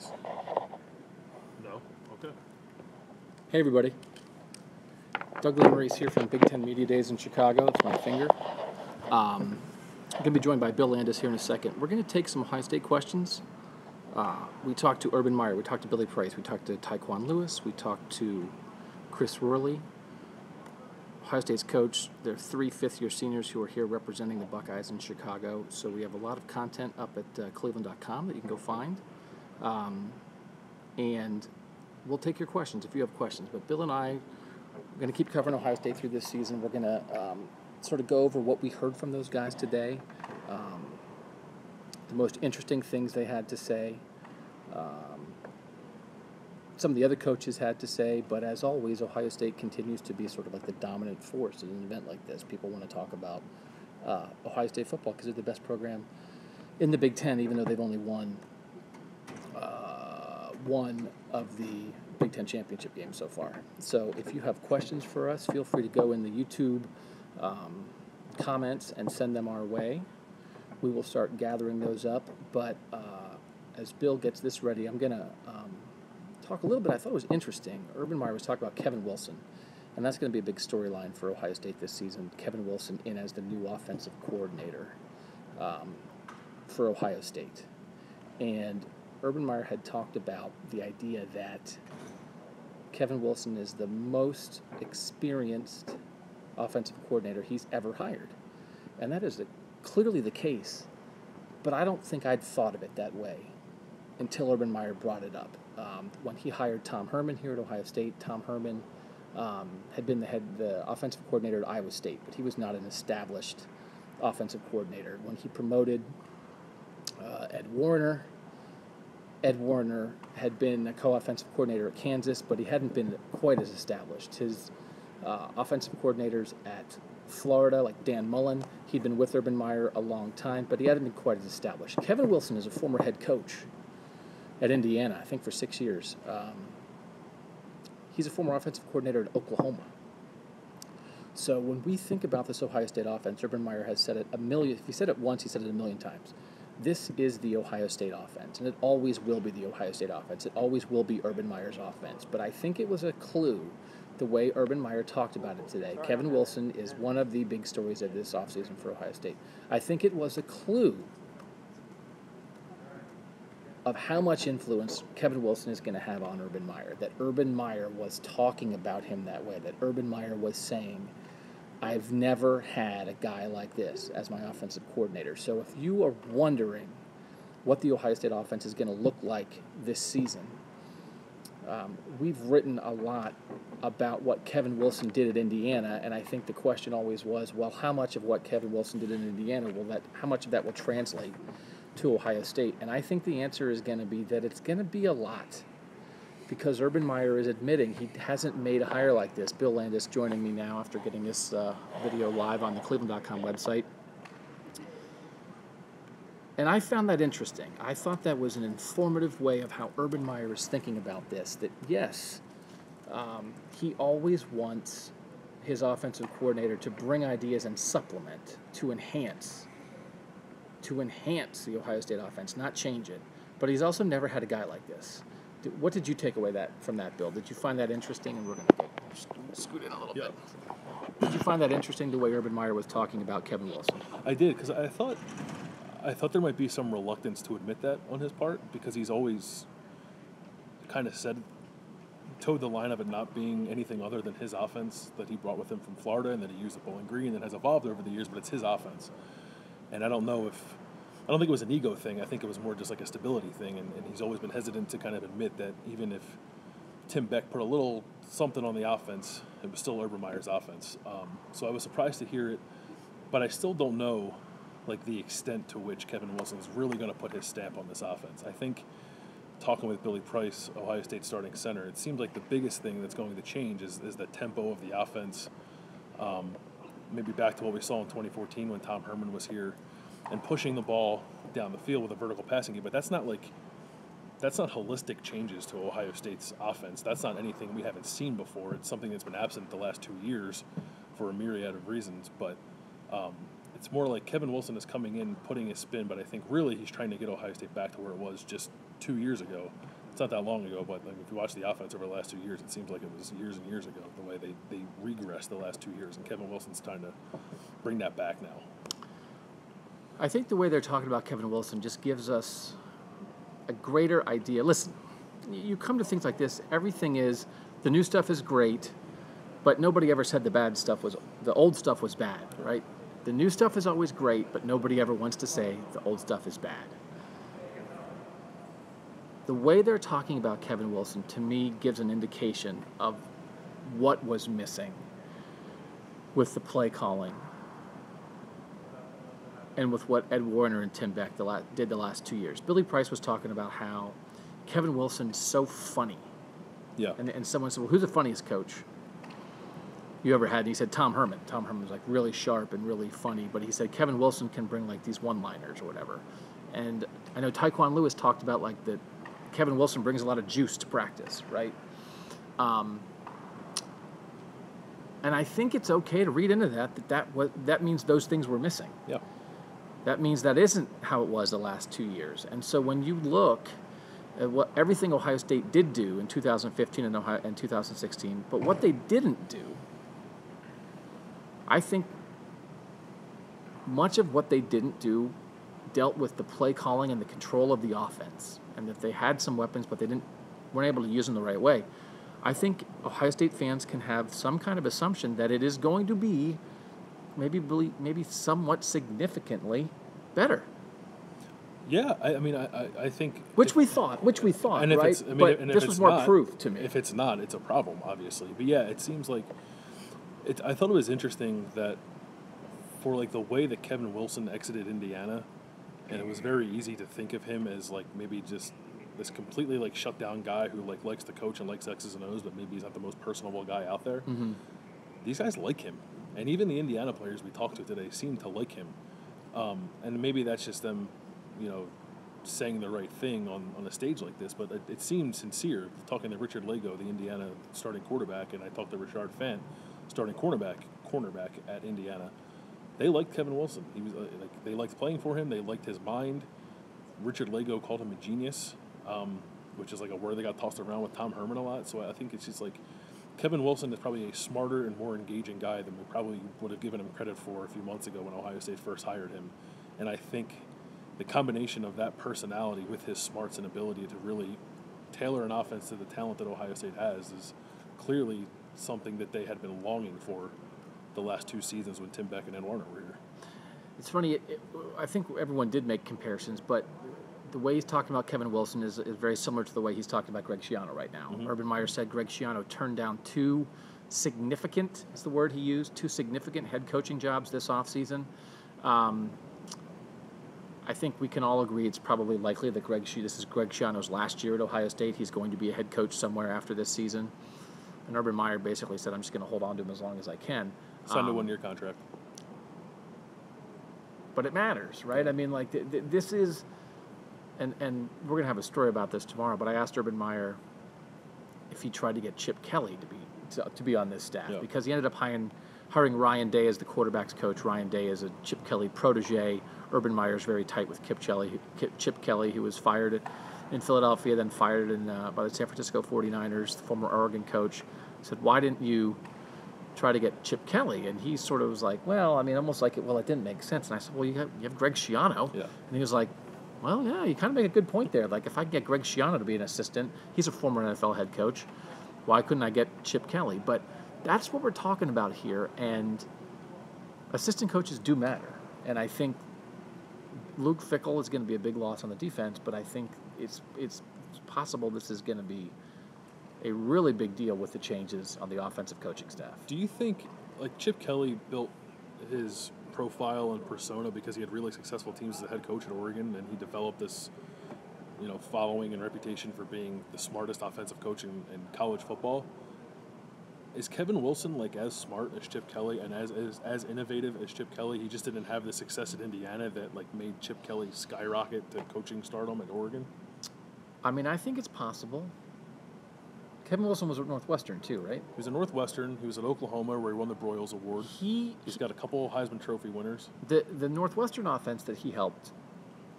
questions? No? Okay. Hey, everybody. Doug Leamery's here from Big Ten Media Days in Chicago. It's my finger. I'm going to be joined by Bill Landis here in a second. We're going to take some Ohio State questions. We talked to Urban Meyer. We talked to Billy Price. We talked to Tyquan Lewis. We talked to Chris Worley, Ohio State's coach. There are 3 fifth-year seniors who are here representing the Buckeyes in Chicago. So we have a lot of content up at cleveland.com that you can go find. And we'll take your questions if you have questions. But Bill and I are going to keep covering Ohio State through this season. We're going to sort of go over what we heard from those guys today, the most interesting things they had to say, some of the other coaches had to say. But as always, Ohio State continues to be sort of like the dominant force at an event like this. People want to talk about Ohio State football because they're the best program in the Big Ten, even though they've only won one of the Big Ten championship games so far. So if you have questions for us, feel free to go in the YouTube comments and send them our way. We will start gathering those up. But as Bill gets this ready, I'm going to talk a little bit. I thought it was interesting. Urban Meyer was talking about Kevin Wilson, and that's going to be a big storyline for Ohio State this season. Kevin Wilson in as the new offensive coordinator for Ohio State. And Urban Meyer had talked about the idea that Kevin Wilson is the most experienced offensive coordinator he's ever hired. And that is clearly the case, but I don't think I'd thought of it that way until Urban Meyer brought it up. When he hired Tom Herman here at Ohio State, Tom Herman had been the offensive coordinator at Iowa State, but he was not an established offensive coordinator. When he promoted Ed Warner had been a co-offensive coordinator at Kansas, but he hadn't been quite as established. His offensive coordinators at Florida, like Dan Mullen, he'd been with Urban Meyer a long time, but he hadn't been quite as established. Kevin Wilson is a former head coach at Indiana, I think for 6 years. He's a former offensive coordinator at Oklahoma. So when we think about this Ohio State offense, Urban Meyer has said it a million. If he said it once, he said it a million times. This is the Ohio State offense, and it always will be the Ohio State offense. It always will be Urban Meyer's offense. But I think it was a clue the way Urban Meyer talked about it today. Kevin Wilson is one of the big stories of this offseason for Ohio State. I think it was a clue of how much influence Kevin Wilson is going to have on Urban Meyer, that Urban Meyer was talking about him that way, that Urban Meyer was saying, I've never had a guy like this as my offensive coordinator. So if you are wondering what the Ohio State offense is going to look like this season, we've written a lot about what Kevin Wilson did at Indiana, and I think the question always was, well, how much of what Kevin Wilson did in Indiana how much of that will translate to Ohio State? And I think the answer is going to be that it's going to be a lot, because Urban Meyer is admitting he hasn't made a hire like this. Bill Landis joining me now after getting this video live on the cleveland.com website. And I found that interesting. I thought that was an informative way of how Urban Meyer is thinking about this, that yes, he always wants his offensive coordinator to bring ideas and supplement, to enhance the Ohio State offense, not change it. But he's also never had a guy like this. What did you take away from that, Bill? Did you find that interesting? And we're going to scoot in a little bit. Did you find that interesting, the way Urban Meyer was talking about Kevin Wilson? I did, because I thought there might be some reluctance to admit that on his part, because he's always kind of towed the line of it not being anything other than his offense that he brought with him from Florida and that he used at Bowling Green and has evolved over the years, but it's his offense. And I don't think it was an ego thing. I think it was more just like a stability thing, and he's always been hesitant to kind of admit that even if Tim Beck put a little something on the offense, it was still Urban Meyer's offense. So I was surprised to hear it, but I still don't know like the extent to which Kevin Wilson is really going to put his stamp on this offense. I think, talking with Billy Price, Ohio State starting center, it seems like the biggest thing that's going to change is the tempo of the offense. Maybe back to what we saw in 2014 when Tom Herman was here, and pushing the ball down the field with a vertical passing game. But that's not holistic changes to Ohio State's offense. That's not anything we haven't seen before. It's something that's been absent the last 2 years for a myriad of reasons. But It's more like Kevin Wilson is coming in, putting his spin, but I think really he's trying to get Ohio State back to where it was just 2 years ago. It's not that long ago, but like if you watch the offense over the last 2 years, it seems like it was years and years ago, the way they regressed the last 2 years. And Kevin Wilson's trying to bring that back now. I think the way they're talking about Kevin Wilson just gives us a greater idea. Listen, you come to things like this, everything is, the new stuff is great, but nobody ever said the old stuff was bad, right? The new stuff is always great, but nobody ever wants to say the old stuff is bad. The way they're talking about Kevin Wilson, to me, gives an indication of what was missing with the play calling and with what Ed Warner and Tim Beck did the last 2 years. Billy Price was talking about how Kevin Wilson's so funny. Yeah. And someone said, well, who's the funniest coach you ever had? And he said Tom Herman. Tom Herman was like really sharp and really funny, but he said Kevin Wilson can bring like these one-liners or whatever. And I know Tyquan Lewis talked about like that Kevin Wilson brings a lot of juice to practice, right? And I think it's okay to read into that means those things were missing. Yeah. That means that isn't how it was the last 2 years. And so when you look at what everything Ohio State did do in 2015 and 2016, but what they didn't do, I think much of what they didn't do dealt with the play calling and the control of the offense, and that they had some weapons, but weren't able to use them the right way. I think Ohio State fans can have some kind of assumption that it is going to be maybe somewhat significantly better. Yeah, I mean, I think... Which we thought, and if right? It's, I mean, but and if this it's was more not, proof to me. If it's not, it's a problem, obviously. But yeah, it seems like... I thought it was interesting that for like the way that Kevin Wilson exited Indiana, and it was very easy to think of him as like maybe just this completely like shut down guy who like likes to coach and likes X's and O's, but maybe he's not the most personable guy out there. Mm-hmm. These guys like him, and even the Indiana players we talked to today seem to like him. And maybe that's just them, saying the right thing on a stage like this, but it seemed sincere. Talking to Richard Lago, the Indiana starting quarterback, and I talked to Richard Fant, starting cornerback at Indiana. They liked Kevin Wilson. He was they liked playing for him. They liked his mind. Richard Lago called him a genius, which is like a word that got tossed around with Tom Herman a lot. So I think it's just like Kevin Wilson is probably a smarter and more engaging guy than we probably would have given him credit for a few months ago when Ohio State first hired him. And I think the combination of that personality with his smarts and ability to really tailor an offense to the talent that Ohio State has is clearly something that they had been longing for the last two seasons when Tim Beck and Ed Warner were here. It's funny, I think everyone did make comparisons, but the way he's talking about Kevin Wilson is very similar to the way he's talking about Greg Schiano right now. Mm-hmm. Urban Meyer said Greg Schiano turned down two significant head coaching jobs this offseason. I think we can all agree it's probably likely that this is Greg Schiano's last year at Ohio State. He's going to be a head coach somewhere after this season. And Urban Meyer basically said, I'm just going to hold on to him as long as I can. Signed a 1-year contract. But it matters, right? I mean, like, this is, and we're going to have a story about this tomorrow, but I asked Urban Meyer if he tried to get Chip Kelly to be on this staff, yeah, because he ended up hiring Ryan Day as the quarterback's coach. Ryan Day is a Chip Kelly protege. Urban Meyer's very tight with Chip Kelly, who was fired in Philadelphia, then fired by the San Francisco 49ers, the former Oregon coach. Said, why didn't you try to get Chip Kelly? And he sort of was like, well, I mean, almost like it didn't make sense. And I said, well, you have Greg Schiano. Yeah. And he was like, well, yeah, you kind of make a good point there. Like, if I can get Greg Schiano to be an assistant, he's a former NFL head coach, why couldn't I get Chip Kelly? But that's what we're talking about here, and assistant coaches do matter. And I think Luke Fickell is going to be a big loss on the defense, but I think it's possible this is going to be a really big deal with the changes on the offensive coaching staff. Do you think, like, Chip Kelly built his profile and persona because he had really successful teams as a head coach at Oregon, and he developed this, following and reputation for being the smartest offensive coach in college football? Is Kevin Wilson like as smart as Chip Kelly and as innovative as Chip Kelly? He just didn't have the success at Indiana that like made Chip Kelly skyrocket to coaching stardom at Oregon? I mean, I think it's possible. Kevin Wilson was at Northwestern too, right? He was at Northwestern. He was at Oklahoma where he won the Broyles Award. He's got a couple Heisman Trophy winners. The Northwestern offense that he helped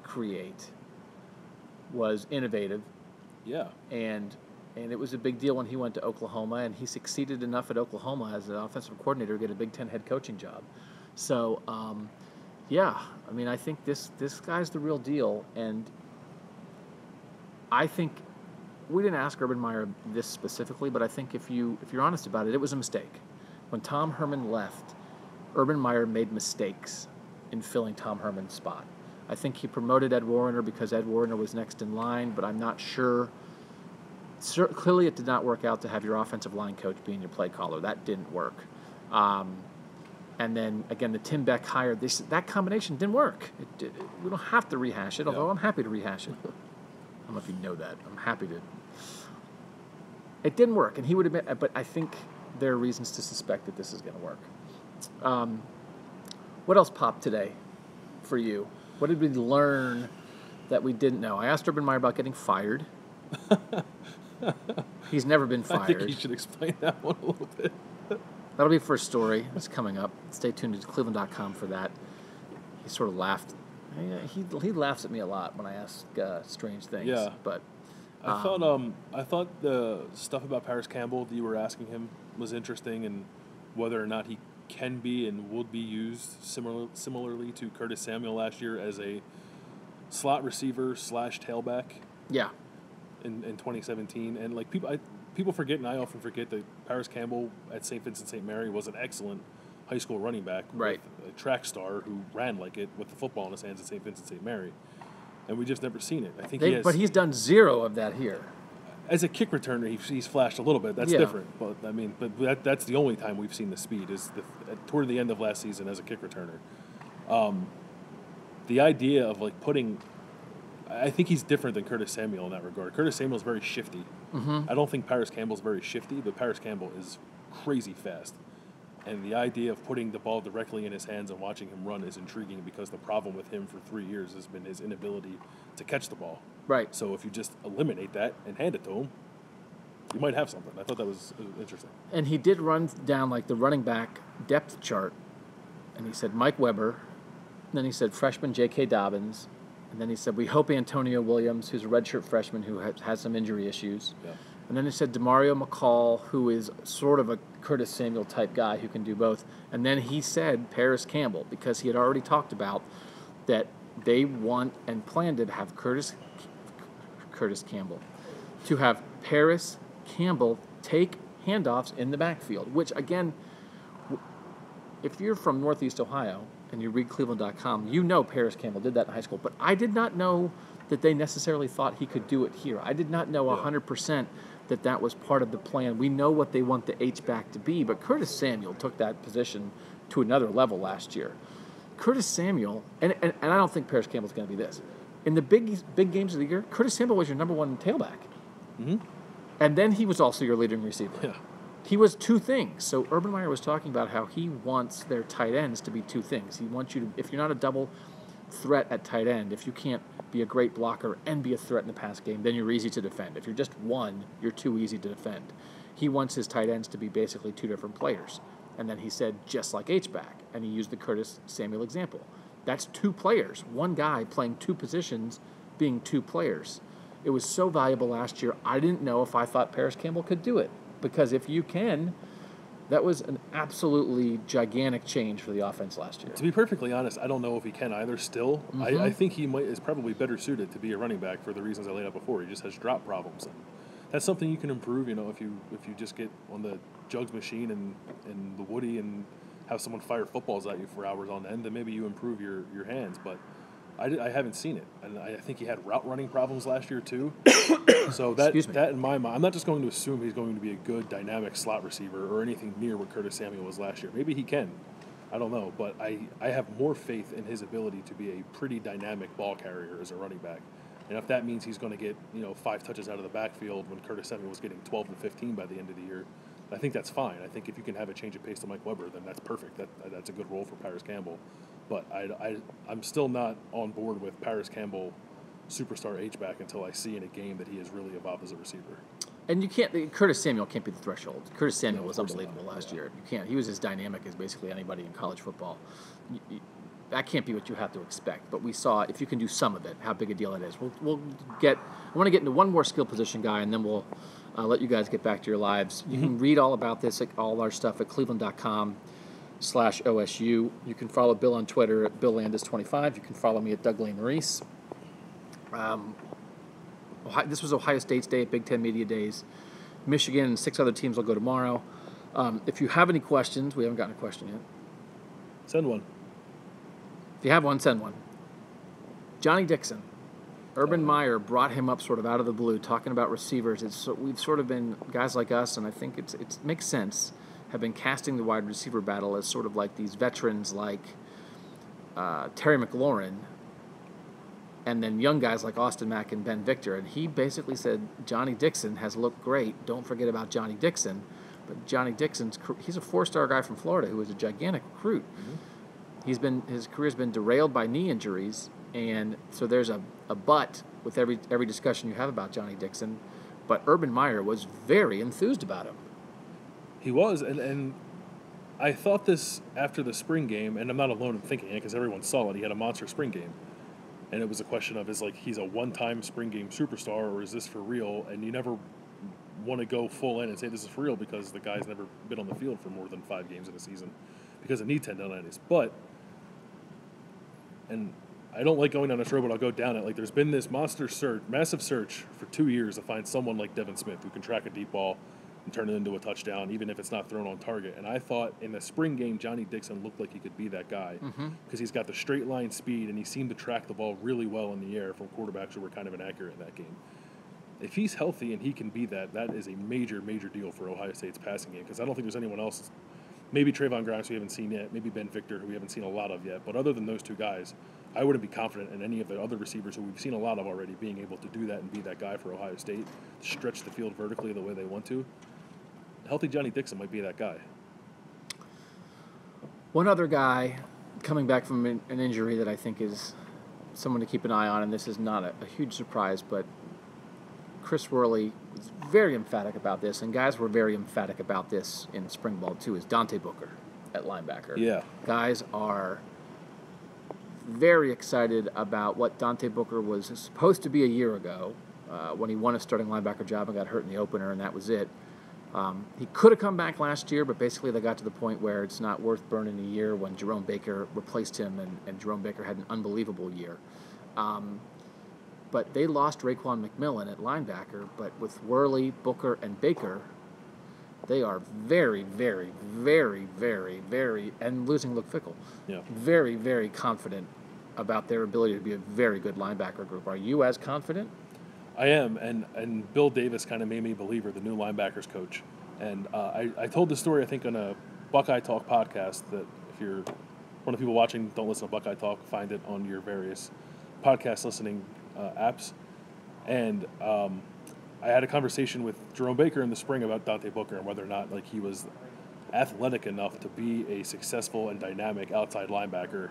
create was innovative, Yeah. and it was a big deal when he went to Oklahoma, and he succeeded enough at Oklahoma as an offensive coordinator to get a Big Ten head coaching job. So, yeah, I mean, I think this guy's the real deal, and I think we didn't ask Urban Meyer this specifically, but I think if you're honest about it, it was a mistake. When Tom Herman left, Urban Meyer made mistakes in filling Tom Herman's spot. I think he promoted Ed Warner because Ed Warner was next in line, but I'm not sure. Clearly, it did not work out to have your offensive line coach being your play caller. That didn't work. And then, again, the Tim Beck hire, that combination didn't work. We don't have to rehash it, although I'm happy to rehash it. I don't know if you know that. I'm happy to. It didn't work, and he would admit, but I think there are reasons to suspect that this is going to work. What else popped today for you? What did we learn that we didn't know? I asked Urban Meyer about getting fired. He's never been fired. I think you should explain that one a little bit. That'll be first story. It's coming up. Stay tuned to cleveland.com for that. He sort of laughed. He laughs at me a lot when I ask strange things. Yeah. But I thought the stuff about Paris Campbell that you were asking him was interesting, and whether or not he can be and would be used similarly to Curtis Samuel last year as a slot receiver / tailback. Yeah. In 2017, and like people forget, and I often forget, that Paris Campbell at St. Vincent St. Mary was an excellent high school running back, right? With a track star who ran like it with the football in his hands at St. Vincent St. Mary, and we just never seen it. I think but he's done zero of that here. As a kick returner, he's flashed a little bit. That's different. But I mean, that's the only time we've seen the speed is toward the end of last season as a kick returner. The idea of like putting. I think he's different than Curtis Samuel in that regard. Curtis Samuel's very shifty. Mm-hmm. I don't think Paris Campbell's very shifty, but Paris Campbell is crazy fast. And the idea of putting the ball directly in his hands and watching him run is intriguing, because the problem with him for 3 years has been his inability to catch the ball. Right. So if you just eliminate that and hand it to him, you might have something. I thought that was interesting. And he did run down like the running back depth chart, and he said Mike Weber, and then he said freshman J.K. Dobbins, and then he said, we hope Antonio Williams, who's a redshirt freshman who has some injury issues. Yeah. And then he said DeMario McCall, who is sort of a Curtis Samuel type guy who can do both. And then he said Paris Campbell, because he had already talked about that they want and plan to have Curtis Campbell, to have Paris Campbell take handoffs in the backfield, which, again, if you're from Northeast Ohio and you read cleveland.com, you know Paris Campbell did that in high school. But I did not know that they necessarily thought he could do it here. I did not know 100% that was part of the plan. We know what they want the H-back to be, but Curtis Samuel took that position to another level last year. Curtis Samuel, and I don't think Paris Campbell's going to be this. In the big games of the year, Curtis Samuel was your number one tailback. Mm-hmm. And then he was also your leading receiver. Yeah. He was two things. So Urban Meyer was talking about how he wants their tight ends to be two things. He wants you to, if you're not a double threat at tight end, if you can't be a great blocker and be a threat in the pass game, then you're easy to defend. If you're just one, you're too easy to defend. He wants his tight ends to be basically two different players. And then he said, just like H-back, and he used the Curtis Samuel example. That's two players, one guy playing two positions, being two players. It was so valuable last year, I didn't know if I thought Paris Campbell could do it. Because if you can, that was an absolutely gigantic change for the offense last year. To be perfectly honest, I don't know if he can either still. Mm-hmm. I think he is probably better suited to be a running back for the reasons I laid out before. He just has drop problems. And that's something you can improve, if you just get on the jugs machine and the Woody and have someone fire footballs at you for hours on end, then maybe you improve your hands. But I haven't seen it. And I think he had route running problems last year too. So that in my mind, I'm not just going to assume he's going to be a good dynamic slot receiver or anything near what Curtis Samuel was last year. Maybe he can. I don't know. But I have more faith in his ability to be a pretty dynamic ball carrier as a running back. And if that means he's going to get 5 touches out of the backfield when Curtis Samuel was getting 12 and 15 by the end of the year, I think that's fine. I think if you can have a change of pace to Mike Weber, then that's perfect. That's a good role for Paris Campbell. But I'm still not on board with Paris Campbell superstar H-back until I see in a game that he has really evolved as a receiver. And you can't. Curtis Samuel can't be the threshold. Curtis Samuel was unbelievable last year. You can't. He was as dynamic as basically anybody in college football. that can't be what you have to expect. But we saw if you can do some of it, how big a deal it is. We'll get. I want to get into one more skill position guy, and then we'll let you guys get back to your lives. You can read all about this, all our stuff at cleveland.com/OSU. You can follow Bill on Twitter at BillLandis25. You can follow me at Doug Lane Maurice. This was Ohio State's day at Big Ten Media Days. Michigan and 6 other teams will go tomorrow. If you have any questions, we haven't gotten a question yet. Send one. If you have one, send one. Johnny Dixon. Urban Meyer brought him up sort of out of the blue, talking about receivers. We've sort of been, guys like us, and I think it makes sense, have been casting the wide receiver battle as sort of like these veterans like Terry McLaurin, and then young guys like Austin Mack and Ben Victor. And he basically said, Johnny Dixon has looked great. Don't forget about Johnny Dixon. But Johnny Dixon's, he's a 4-star guy from Florida who was a gigantic recruit. Mm-hmm. His career's been derailed by knee injuries, and so there's a but with every discussion you have about Johnny Dixon. But Urban Meyer was very enthused about him. He was, and I thought this after the spring game, and I'm not alone in thinking it because everyone saw it. He had a monster spring game. And it was a question of, he's a one-time spring game superstar, or is this for real? And you never want to go full in and say this is for real because the guy's never been on the field for more than 5 games in a season because of knee tendonitis. But, and I don't like going down this road, but I'll go down it. There's been this massive search for 2 years to find someone like Devin Smith who can track a deep ball and turn it into a touchdown, even if it's not thrown on target. And I thought in the spring game, Johnny Dixon looked like he could be that guy because he's got the straight line speed and he seemed to track the ball really well in the air from quarterbacks who were kind of inaccurate in that game. If he's healthy and he can be that is a major, major deal for Ohio State's passing game because I don't think there's anyone else. Maybe Trayvon Grimes, who we haven't seen yet. Maybe Ben Victor, who we haven't seen a lot of yet. But other than those 2 guys, I wouldn't be confident in any of the other receivers who we've seen a lot of already being able to do that and be that guy for Ohio State, stretch the field vertically the way they want to. Healthy Johnny Dixon might be that guy. One other guy coming back from an injury that I think is someone to keep an eye on, and this is not a huge surprise, but Chris Worley was very emphatic about this, and guys were very emphatic about this in spring ball too, is Dante Booker at linebacker. Yeah. Guys are very excited about what Dante Booker was supposed to be a year ago when he won a starting linebacker job and got hurt in the opener, and that was it. He could have come back last year, but basically they got to the point where it's not worth burning a year when Jerome Baker replaced him, and Jerome Baker had an unbelievable year. But they lost Raekwon McMillan at linebacker, but with Worley, Booker, and Baker, they are very, very, very, very, very, and losing Luke Fickell, very, very confident about their ability to be a very good linebacker group. Are you as confident? I am, and Bill Davis kind of made me a believer, the new linebackers coach. And I told the story, I think, on a Buckeye Talk podcast that if you're one of the people watching, don't listen to Buckeye Talk, find it on your various podcast listening apps. And I had a conversation with Jerome Baker in the spring about Dante Booker and whether or not he was athletic enough to be a successful and dynamic outside linebacker.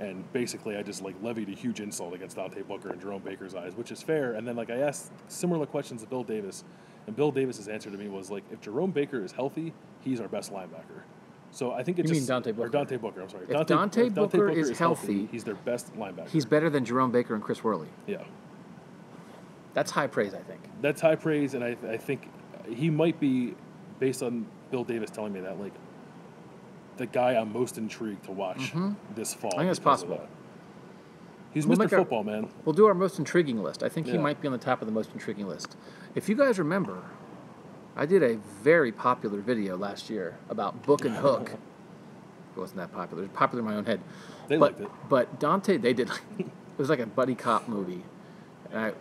And basically, I just levied a huge insult against Dante Booker in Jerome Baker's eyes, which is fair. And then I asked similar questions to Bill Davis, and Bill Davis's answer to me was if Jerome Baker is healthy, he's our best linebacker. So I think it's mean Dante Booker? Or Dante Booker, I'm sorry. If Dante Booker is healthy, he's their best linebacker. He's better than Jerome Baker and Chris Worley. Yeah. That's high praise, I think. That's high praise, and I think he might be, based on Bill Davis telling me that, the guy I'm most intrigued to watch this fall. I think it's possible. He's Mr. Football, man. We'll do our most intriguing list. I think he might be on the top of the most intriguing list. If you guys remember, I did a very popular video last year about Book and Hook. It wasn't that popular. It was popular in my own head. They liked it. But Dante, they did. It was like a buddy cop movie.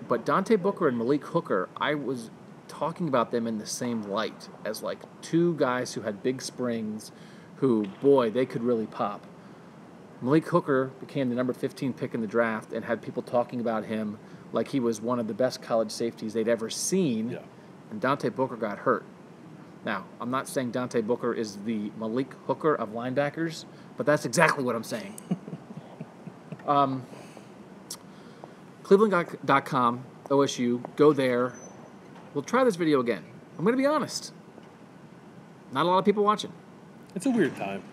But Dante Booker and Malik Hooker, I was talking about them in the same light as 2 guys who had big springs who, boy, they could really pop. Malik Hooker became the number 15 pick in the draft and had people talking about him like he was one of the best college safeties they'd ever seen. Yeah. And Dante Booker got hurt. Now, I'm not saying Dante Booker is the Malik Hooker of linebackers, but that's exactly what I'm saying. Cleveland.com, OSU, go there. We'll try this video again. I'm going to be honest. Not a lot of people watching. It's a weird time.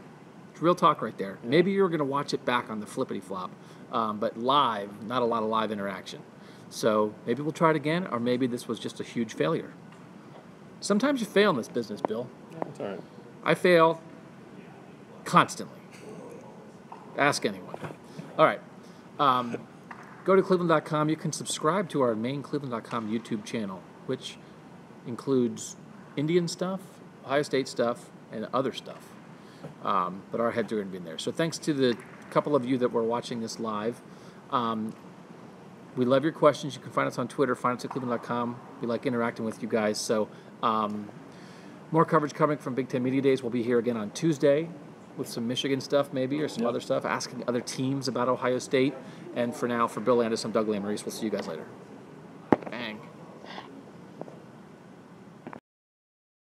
Real talk right there. Yeah. Maybe you're going to watch it back on the flippity flop, but live, not a lot of live interaction. So maybe we'll try it again, or maybe this was just a huge failure. Sometimes you fail in this business, Bill. Yeah, that's all right. I fail constantly. Ask anyone. All right. Go to cleveland.com. You can subscribe to our main cleveland.com YouTube channel, which includes Indian stuff, Ohio State stuff, and other stuff. But our heads are going to be in there. So thanks to the couple of you that were watching this live. We love your questions. You can find us on Twitter. Find us at cleveland.com. We like interacting with you guys. So more coverage coming from Big Ten Media Days. We'll be here again on Tuesday with some Michigan stuff maybe, or some other stuff, asking other teams about Ohio State. And for now, for Bill Landis, I'm Doug Lamarice. We'll see you guys later.